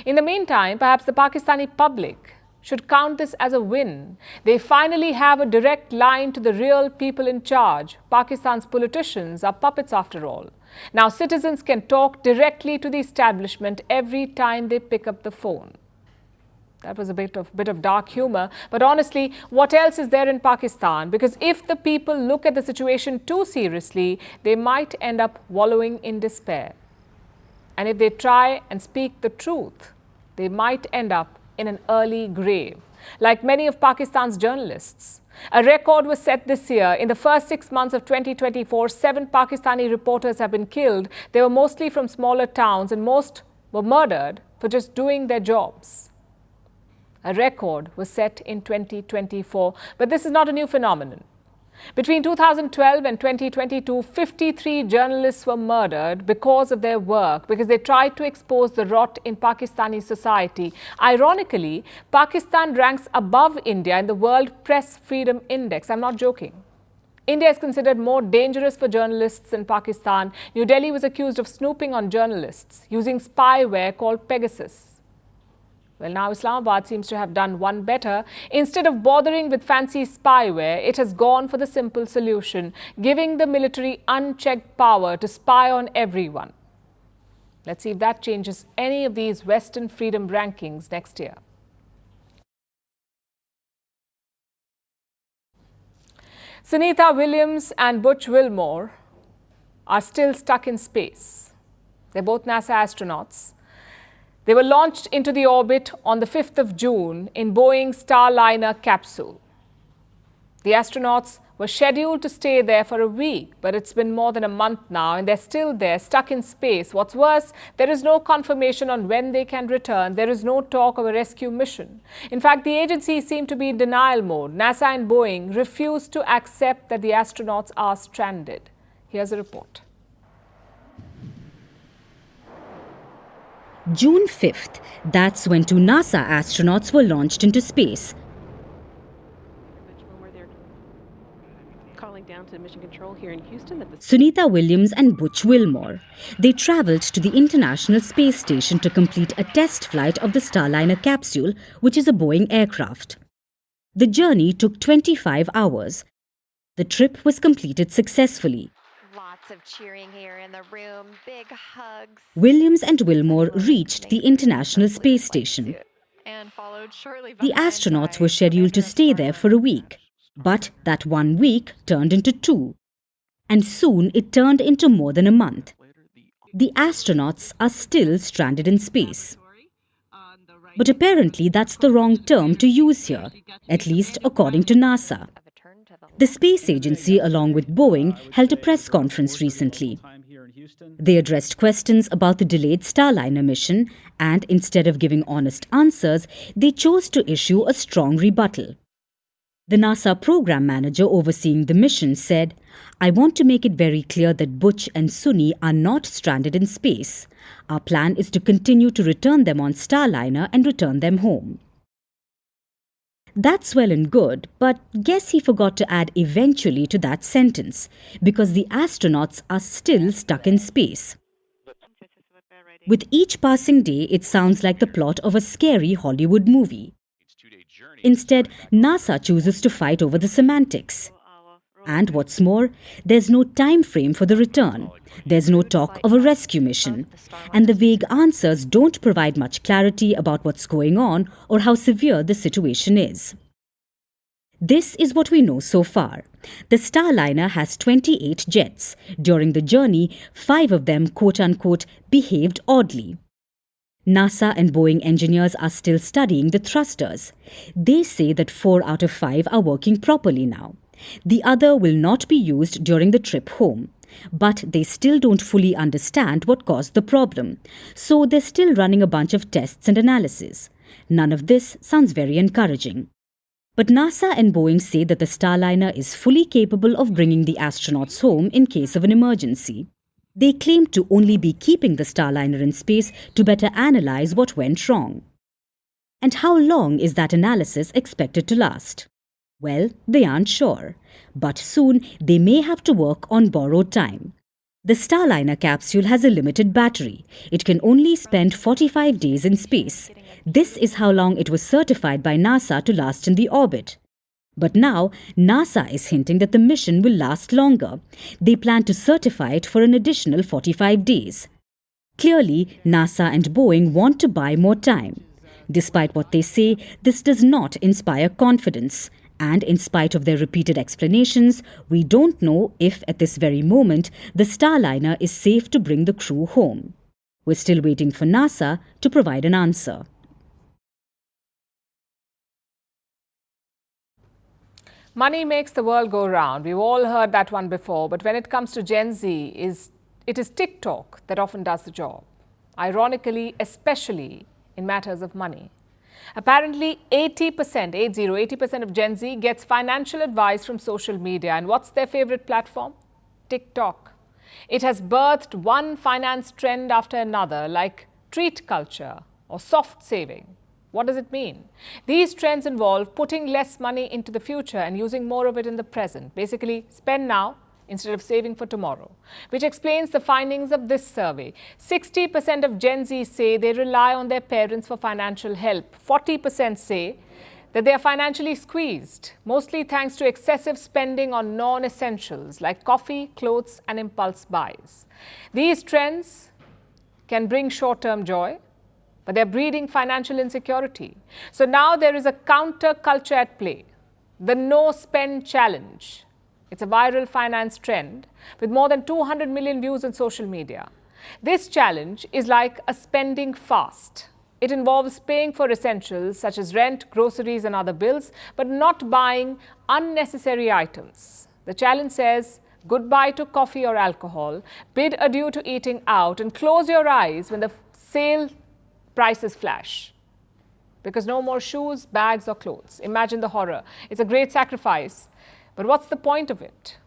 In the meantime, perhaps the Pakistani public should count this as a win. They finally have a direct line to the real people in charge. Pakistan's politicians are puppets after all. Now citizens can talk directly to the establishment every time they pick up the phone. That was a bit of dark humor, but honestly, what else is there in Pakistan? Because if the people look at the situation too seriously, they might end up wallowing in despair. And if they try and speak the truth, they might end up in an early grave, like many of Pakistan's journalists. A record was set this year. In the first 6 months of 2024, 7 Pakistani reporters have been killed. They were mostly from smaller towns, and most were murdered for just doing their jobs. A record was set in 2024, but this is not a new phenomenon. Between 2012 and 2022, 53 journalists were murdered because of their work, because they tried to expose the rot in Pakistani society. Ironically, Pakistan ranks above India in the World Press Freedom Index. I'm not joking. India is considered more dangerous for journalists than Pakistan. New Delhi was accused of snooping on journalists using spyware called Pegasus. Well, now Islamabad seems to have done one better. Instead of bothering with fancy spyware, it has gone for the simple solution, giving the military unchecked power to spy on everyone. Let's see if that changes any of these Western freedom rankings next year. Sunita Williams and Butch Wilmore are still stuck in space. They're both NASA astronauts. They were launched into the orbit on the 5th of June in Boeing's Starliner capsule. The astronauts were scheduled to stay there for a week, but it's been more than a month now and they're still there, stuck in space. What's worse, there is no confirmation on when they can return. There is no talk of a rescue mission. In fact, the agency seemed to be in denial mode. NASA and Boeing refused to accept that the astronauts are stranded. Here's a report. June 5th, that's when 2 NASA astronauts were launched into space. to Mission Control here in Houston. Sunita Williams and Butch Wilmore. They travelled to the International Space Station to complete a test flight of the Starliner capsule, which is a Boeing aircraft. The journey took 25 hours. The trip was completed successfully. Lots of cheering here in the room, big hugs. Williams and Wilmore reached the International Space Station. The astronauts were scheduled to stay there for a week, but that 1 week turned into 2. And soon it turned into more than a month. The astronauts are still stranded in space. But apparently that's the wrong term to use here, at least according to NASA. The space agency, along with Boeing, held a press conference recently. They addressed questions about the delayed Starliner mission, and instead of giving honest answers, they chose to issue a strong rebuttal. The NASA program manager overseeing the mission said, "I want to make it very clear that Butch and Suni are not stranded in space. Our plan is to continue to return them on Starliner and return them home." That's well and good, but guess he forgot to add eventually to that sentence, because the astronauts are still stuck in space. With each passing day, it sounds like the plot of a scary Hollywood movie. Instead, NASA chooses to fight over the semantics. And what's more, there's no time frame for the return. There's no talk of a rescue mission. And the vague answers don't provide much clarity about what's going on or how severe the situation is. This is what we know so far. The Starliner has 28 jets. During the journey, 5 of them, quote-unquote, behaved oddly. NASA and Boeing engineers are still studying the thrusters. They say that 4 out of 5 are working properly now. The other will not be used during the trip home. But they still don't fully understand what caused the problem. So they're still running a bunch of tests and analysis. None of this sounds very encouraging. But NASA and Boeing say that the Starliner is fully capable of bringing the astronauts home in case of an emergency. They claim to only be keeping the Starliner in space to better analyze what went wrong. And how long is that analysis expected to last? Well, they aren't sure. But soon they may have to work on borrowed time. The Starliner capsule has a limited battery. It can only spend 45 days in space. This is how long it was certified by NASA to last in the orbit. But now, NASA is hinting that the mission will last longer. They plan to certify it for an additional 45 days. Clearly, NASA and Boeing want to buy more time. Despite what they say, this does not inspire confidence. And in spite of their repeated explanations, we don't know if at this very moment the Starliner is safe to bring the crew home. We're still waiting for NASA to provide an answer. Money makes the world go round. We've all heard that one before, but when it comes to Gen Z, it is TikTok that often does the job. Ironically, especially in matters of money. Apparently, 80% of Gen Z gets financial advice from social media. And what's their favorite platform? TikTok. It has birthed one finance trend after another, like treat culture or soft saving. What does it mean? These trends involve putting less money into the future and using more of it in the present. Basically, spend now instead of saving for tomorrow, which explains the findings of this survey. 60% of Gen Z say they rely on their parents for financial help. 40% say that they are financially squeezed, mostly thanks to excessive spending on non-essentials like coffee, clothes, and impulse buys. These trends can bring short-term joy, but they're breeding financial insecurity. So now there is a counter-culture at play, the no-spend challenge. It's a viral finance trend with more than 200 million views on social media. This challenge is like a spending fast. It involves paying for essentials such as rent, groceries, and other bills, but not buying unnecessary items. The challenge says goodbye to coffee or alcohol, bid adieu to eating out, and close your eyes when the sale prices flash. Because no more shoes, bags, or clothes. Imagine the horror. It's a great sacrifice. But what's the point of it?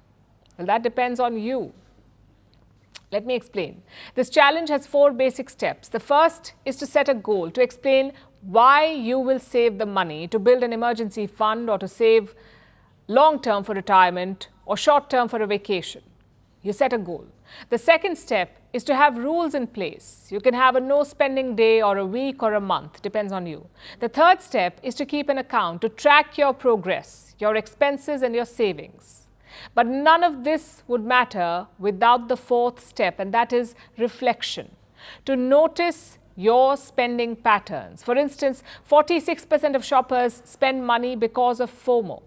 Well, that depends on you. Let me explain. This challenge has 4 basic steps. The first is to set a goal, to explain why you will save the money to build an emergency fund or to save long-term for retirement or short term for a vacation. You set a goal. The second step is to have rules in place. You can have a no spending day or a week or a month, depends on you. The third step is to keep an account, to track your progress, your expenses and your savings. But none of this would matter without the fourth step, and that is reflection. To notice your spending patterns. For instance, 46% of shoppers spend money because of FOMO.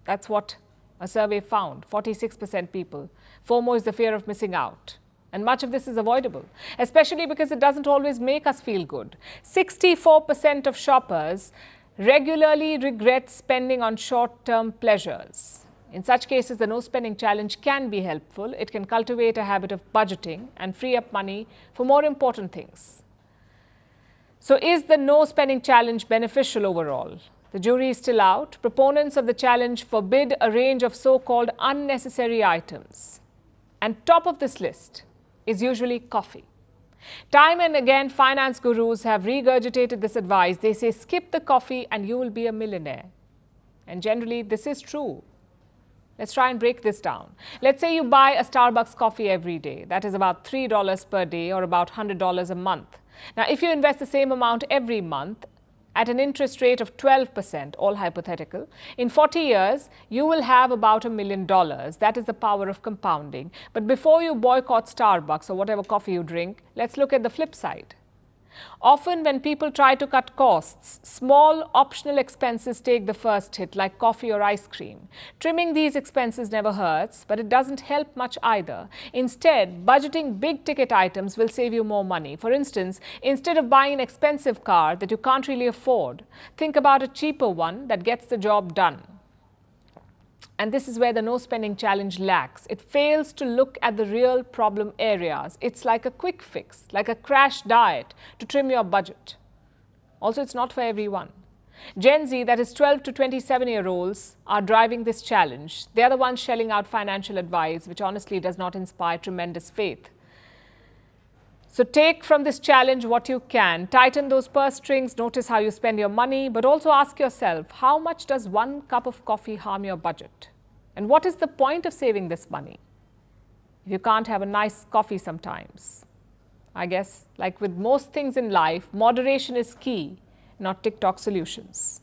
That's what a survey found, 46% people. FOMO is the fear of missing out. And much of this is avoidable, especially because it doesn't always make us feel good. 64% of shoppers regularly regret spending on short-term pleasures. In such cases, the no spending challenge can be helpful. It can cultivate a habit of budgeting and free up money for more important things. So is the no spending challenge beneficial overall? The jury is still out. Proponents of the challenge forbid a range of so-called unnecessary items. And top of this list is usually coffee. Time and again, finance gurus have regurgitated this advice. They say, skip the coffee and you will be a millionaire. And generally, this is true. Let's try and break this down. Let's say you buy a Starbucks coffee every day. That is about $3 per day or about $100 a month. Now, if you invest the same amount every month at an interest rate of 12%, all hypothetical, in 40 years, you will have about $1 million. That is the power of compounding. But before you boycott Starbucks or whatever coffee you drink, let's look at the flip side. Often when people try to cut costs, small optional expenses take the first hit, like coffee or ice cream. Trimming these expenses never hurts, but it doesn't help much either. Instead, budgeting big ticket items will save you more money. For instance, instead of buying an expensive car that you can't really afford, think about a cheaper one that gets the job done. And this is where the no spending challenge lacks. It fails to look at the real problem areas. It's like a quick fix, like a crash diet to trim your budget. Also, it's not for everyone. Gen Z, that is 12 to 27-year-olds, are driving this challenge. They are the ones shelling out financial advice, which honestly does not inspire tremendous faith. So take from this challenge what you can. Tighten those purse strings, notice how you spend your money, but also ask yourself, how much does one cup of coffee harm your budget? And what is the point of saving this money if you can't have a nice coffee sometimes? I guess, like with most things in life, moderation is key, not TikTok solutions.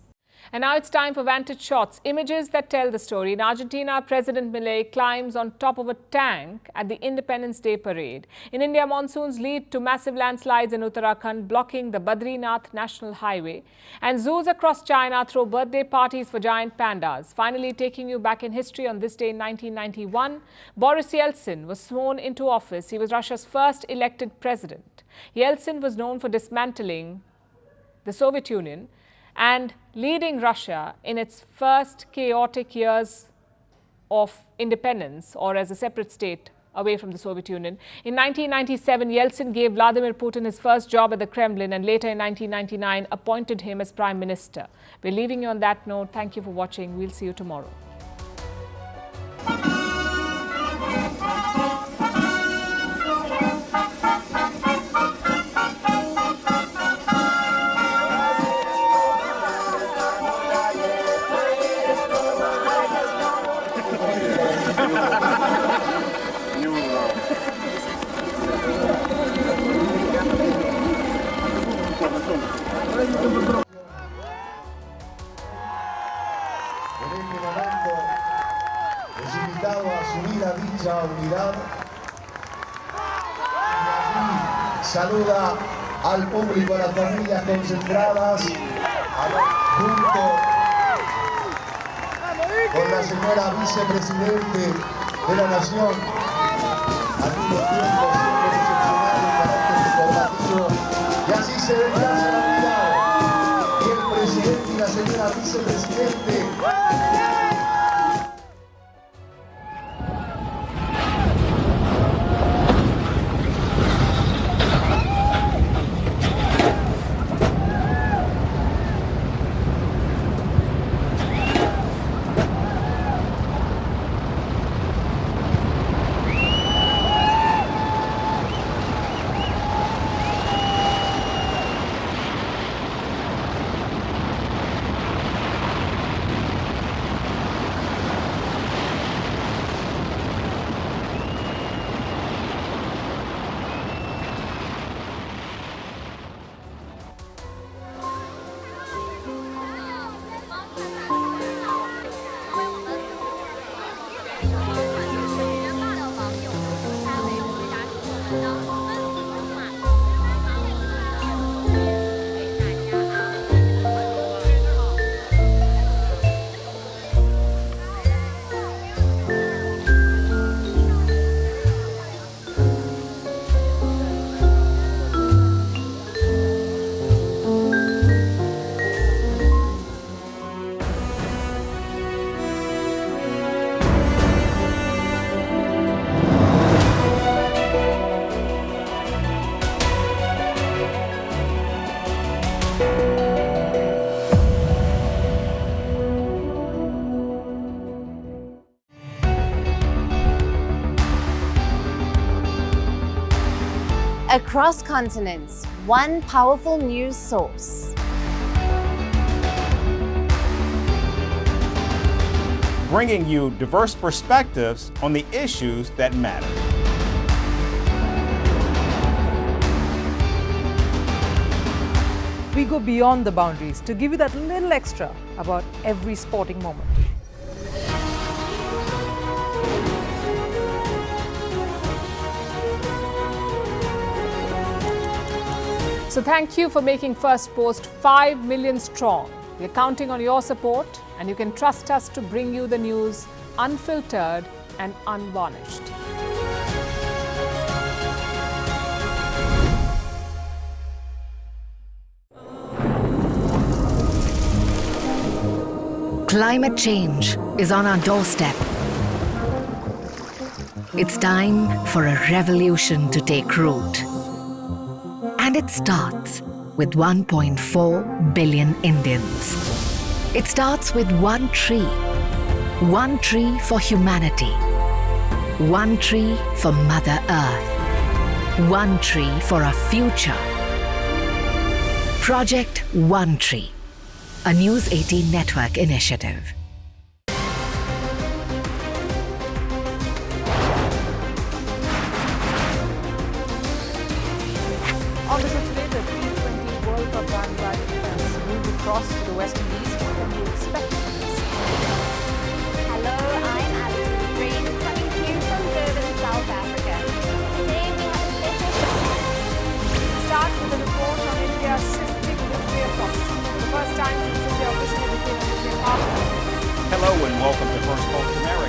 And now it's time for Vantage shots, images that tell the story. In Argentina, President Milei climbs on top of a tank at the Independence Day parade. In India, monsoons lead to massive landslides in Uttarakhand, blocking the Badrinath National Highway. And zoos across China throw birthday parties for giant pandas. Finally, taking you back in history, on this day in 1991, Boris Yeltsin was sworn into office. He was Russia's first elected president. Yeltsin was known for dismantling the Soviet Union and leading Russia in its first chaotic years of independence, or as a separate state away from the Soviet Union. In 1997, Yeltsin gave Vladimir Putin his first job at the Kremlin, and later in 1999 appointed him as Prime Minister. We're leaving you on that note. Thank you for watching. We'll see you tomorrow. Unidad. Saluda al público, a las familias concentradas, junto con la señora vicepresidente de la Nación, al mismo tiempo siempre excepcional en carácter informativo, y así se desplaza la unidad, y el presidente y la señora vicepresidente. across continents, one powerful news source. Bringing you diverse perspectives on the issues that matter. We go beyond the boundaries to give you that little extra about every sporting moment. So thank you for making Firstpost 5 million strong. We're counting on your support, and you can trust us to bring you the news unfiltered and unvarnished. Climate change is on our doorstep. It's time for a revolution to take root. And it starts with 1.4 billion Indians. It starts with one tree. One tree for humanity. One tree for Mother Earth. One tree for a future. Project One Tree, a News 18 network initiative. On the show today, the T20 World Cup Bangladesh has moved across to the West Indies. What can you expect from this? Hello, I'm Alison Green, coming to you from Durban, South Africa. Today we have a special Start with a report on India's shifting nuclear posture. For the first time since India officially became a nuclear power. Hello and welcome to Firstpost America.